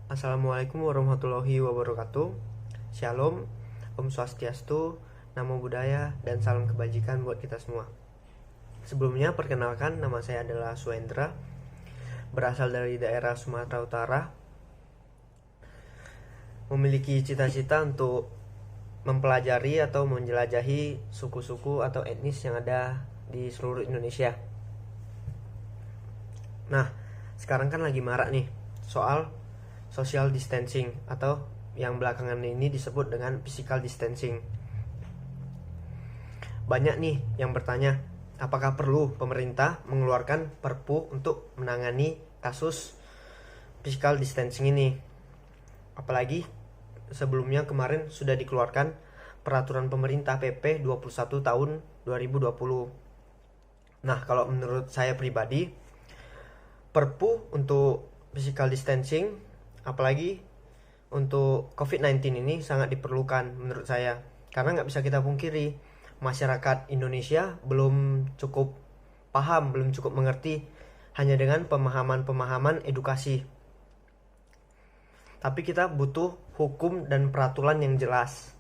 Assalamualaikum warahmatullahi wabarakatuh. Shalom, Om Swastiastu, Namo Buddhaya, dan salam kebajikan buat kita semua. Sebelumnya perkenalkan, nama saya adalah Suendra, berasal dari daerah Sumatera Utara. Memiliki cita-cita untuk mempelajari atau menjelajahi suku-suku atau etnis yang ada di seluruh Indonesia. Nah, sekarang kan lagi marak nih soal social distancing atau yang belakangan ini disebut dengan physical distancing. Banyak nih yang bertanya, apakah perlu pemerintah mengeluarkan Perpu untuk menangani kasus physical distancing ini? Apalagi sebelumnya kemarin sudah dikeluarkan peraturan pemerintah PP 21 tahun 2020. Nah, kalau menurut saya pribadi, Perpu untuk physical distancing, apalagi untuk COVID-19 ini sangat diperlukan menurut saya. Karena nggak bisa kita pungkiri, masyarakat Indonesia belum cukup paham, belum cukup mengerti hanya dengan pemahaman-pemahaman edukasi. Tapi kita butuh hukum dan peraturan yang jelas.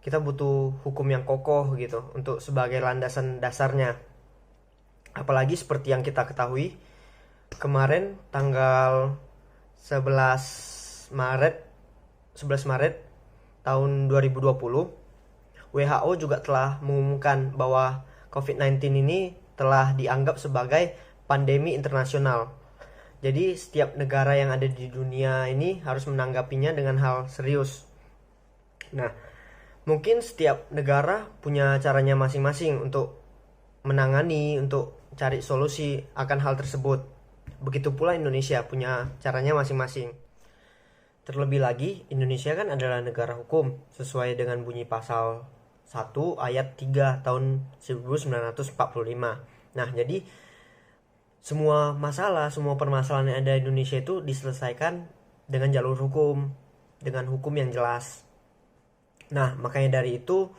Kita butuh hukum yang kokoh gitu untuk sebagai landasan dasarnya. Apalagi seperti yang kita ketahui, kemarin tanggal 11 Maret tahun 2020, WHO juga telah mengumumkan bahwa COVID-19 ini telah dianggap sebagai pandemi internasional. Jadi setiap negara yang ada di dunia ini harus menanggapinya dengan hal serius. Nah, mungkin setiap negara punya caranya masing-masing untuk menangani, untuk cari solusi akan hal tersebut. Begitu pula Indonesia punya caranya masing-masing. Terlebih lagi, Indonesia kan adalah negara hukum sesuai dengan bunyi pasal 1 ayat 3 tahun 1945. Nah, jadi semua permasalahan yang ada di Indonesia itu diselesaikan dengan jalur hukum, dengan hukum yang jelas. Nah, makanya dari itu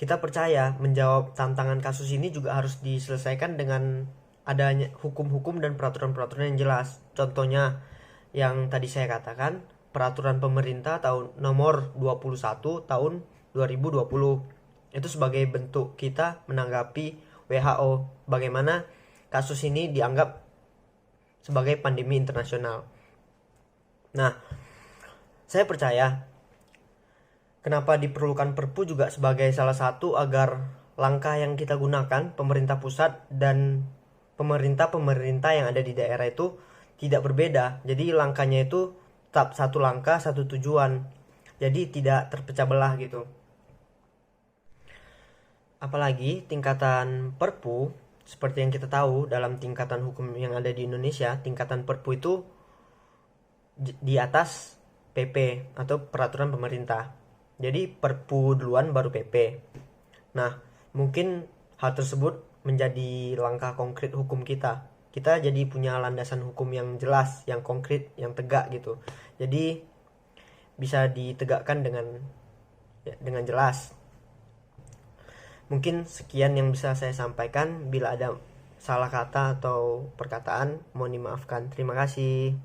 kita percaya menjawab tantangan kasus ini juga harus diselesaikan dengan adanya hukum-hukum dan peraturan-peraturan yang jelas. Contohnya yang tadi saya katakan, peraturan pemerintah tahun nomor 21 tahun 2020. Itu sebagai bentuk kita menanggapi WHO bagaimana kasus ini dianggap sebagai pandemi internasional. Nah, saya percaya kenapa diperlukan Perpu juga sebagai salah satu agar langkah yang kita gunakan pemerintah pusat dan pemerintah yang ada di daerah itu tidak berbeda. Jadi langkahnya itu tetap satu langkah, satu tujuan. Jadi tidak terpecah belah gitu. Apalagi tingkatan Perpu, seperti yang kita tahu dalam tingkatan hukum yang ada di Indonesia, tingkatan Perpu itu di atas PP atau peraturan pemerintah. Jadi Perpu duluan baru PP. Nah, mungkin hal tersebut menjadi langkah konkret hukum kita. Kita jadi punya landasan hukum yang jelas, yang konkret, yang tegak gitu. Jadi bisa ditegakkan dengan jelas. Mungkin sekian yang bisa saya sampaikan. Bila ada salah kata atau perkataan, mohon dimaafkan. Terima kasih.